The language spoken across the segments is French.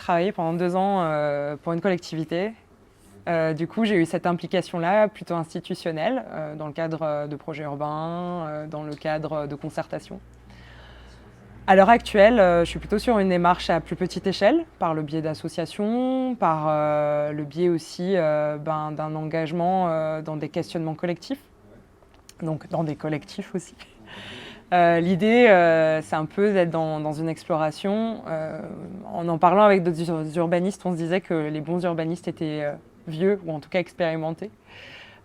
travaillé pendant 2 ans pour une collectivité. Du coup, j'ai eu cette implication-là plutôt institutionnelle, dans le cadre de projets urbains, dans le cadre de concertation. À l'heure actuelle, je suis plutôt sur une démarche à plus petite échelle, par le biais d'associations, par le biais aussi d'un engagement dans des questionnements collectifs, donc dans des collectifs aussi. L'idée, c'est un peu d'être dans une exploration. En parlant avec d'autres urbanistes, on se disait que les bons urbanistes étaient vieux, ou en tout cas expérimentés.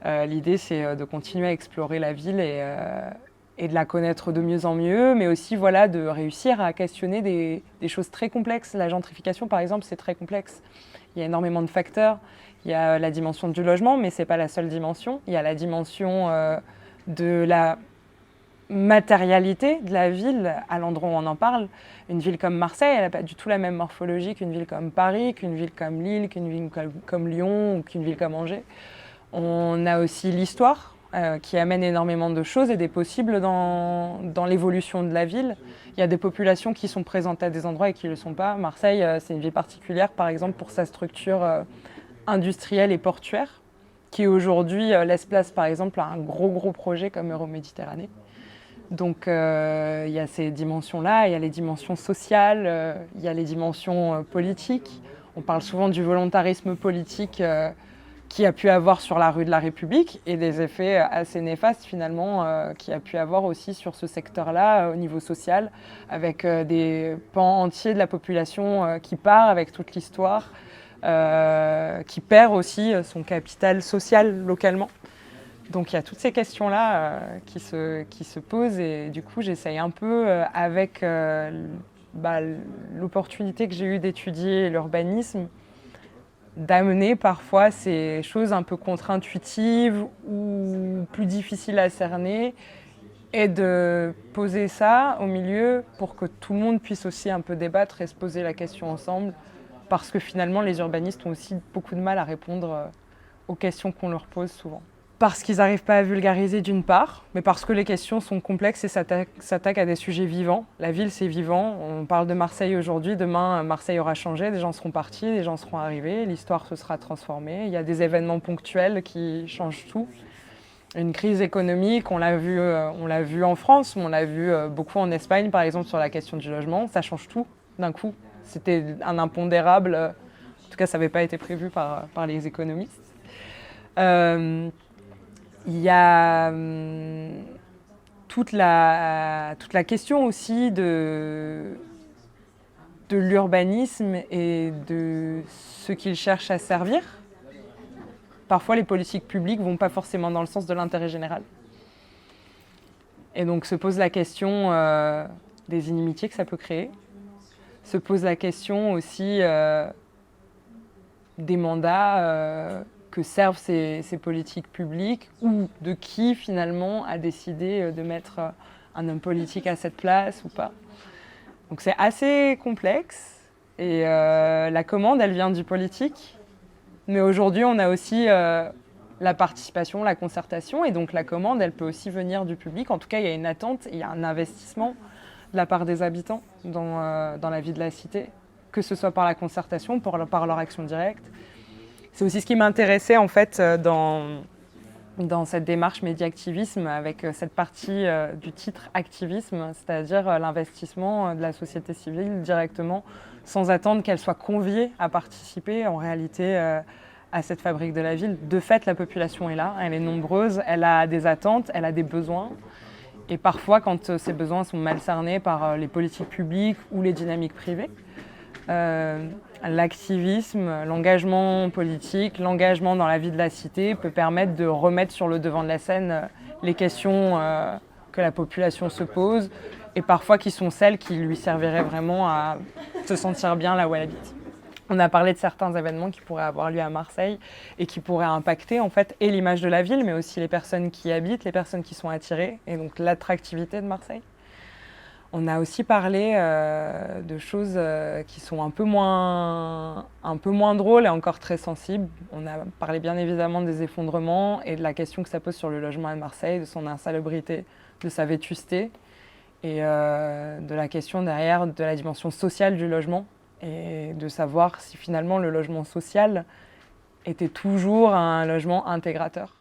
L'idée, c'est de continuer à explorer la ville et de la connaître de mieux en mieux, mais aussi voilà, de réussir à questionner des choses très complexes. La gentrification, par exemple, c'est très complexe. Il y a énormément de facteurs. Il y a la dimension du logement, mais ce n'est pas la seule dimension. Il y a la dimension de la matérialité de la ville à l'endroit où on en parle. Une ville comme Marseille, elle n'a pas du tout la même morphologie qu'une ville comme Paris, qu'une ville comme Lille, qu'une ville comme Lyon ou qu'une ville comme Angers. On a aussi l'histoire qui amène énormément de choses et des possibles dans l'évolution de la ville. Il y a des populations qui sont présentes à des endroits et qui ne le sont pas. Marseille, c'est une ville particulière, par exemple, pour sa structure industrielle et portuaire, qui aujourd'hui laisse place, par exemple, à un gros projet comme Euroméditerranée. Donc il y a ces dimensions-là, il y a les dimensions sociales, il y a les dimensions politiques. On parle souvent du volontarisme politique qui a pu avoir sur la rue de la République et des effets assez néfastes finalement qui a pu avoir aussi sur ce secteur-là au niveau social, avec des pans entiers de la population qui part avec toute l'histoire, qui perd aussi son capital social localement. Donc il y a toutes ces questions-là qui se posent et du coup j'essaye un peu avec l'opportunité que j'ai eue d'étudier l'urbanisme, d'amener parfois ces choses un peu contre-intuitives ou plus difficiles à cerner et de poser ça au milieu pour que tout le monde puisse aussi un peu débattre et se poser la question ensemble, parce que finalement les urbanistes ont aussi beaucoup de mal à répondre aux questions qu'on leur pose souvent. Parce qu'ils n'arrivent pas à vulgariser d'une part, mais parce que les questions sont complexes et s'attaquent à des sujets vivants. La ville, c'est vivant. On parle de Marseille aujourd'hui, demain, Marseille aura changé, des gens seront partis, des gens seront arrivés, l'histoire se sera transformée. Il y a des événements ponctuels qui changent tout. Une crise économique, on l'a vu en France, mais on l'a vu beaucoup en Espagne, par exemple, sur la question du logement. Ça change tout d'un coup. C'était un impondérable. En tout cas, ça n'avait pas été prévu par les économistes. Il y a toute la question aussi de l'urbanisme et de ce qu'il cherche à servir. Parfois, les politiques publiques ne vont pas forcément dans le sens de l'intérêt général. Et donc se pose la question des inimitiés que ça peut créer. Se pose la question aussi des mandats que servent ces politiques publiques ou de qui finalement a décidé de mettre un homme politique à cette place ou pas. Donc c'est assez complexe et la commande elle vient du politique, mais aujourd'hui on a aussi la participation, la concertation et donc la commande elle peut aussi venir du public. En tout cas il y a une attente, il y a un investissement de la part des habitants dans la vie de la cité, que ce soit par la concertation, par leur action directe. C'est aussi ce qui m'intéressait en fait dans cette démarche média-activisme avec cette partie du titre activisme, c'est-à-dire l'investissement de la société civile directement sans attendre qu'elle soit conviée à participer en réalité à cette fabrique de la ville. De fait, la population est là, elle est nombreuse, elle a des attentes, elle a des besoins. Et parfois, quand ces besoins sont mal cernés par les politiques publiques ou les dynamiques privées, l'activisme, l'engagement politique, l'engagement dans la vie de la cité peut permettre de remettre sur le devant de la scène les questions que la population se pose et parfois qui sont celles qui lui serviraient vraiment à se sentir bien là où elle habite. On a parlé de certains événements qui pourraient avoir lieu à Marseille et qui pourraient impacter en fait et l'image de la ville, mais aussi les personnes qui y habitent, les personnes qui sont attirées et donc l'attractivité de Marseille. On a aussi parlé de choses qui sont un peu moins drôles et encore très sensibles. On a parlé bien évidemment des effondrements et de la question que ça pose sur le logement à Marseille, de son insalubrité, de sa vétusté et de la question derrière de la dimension sociale du logement et de savoir si finalement le logement social était toujours un logement intégrateur.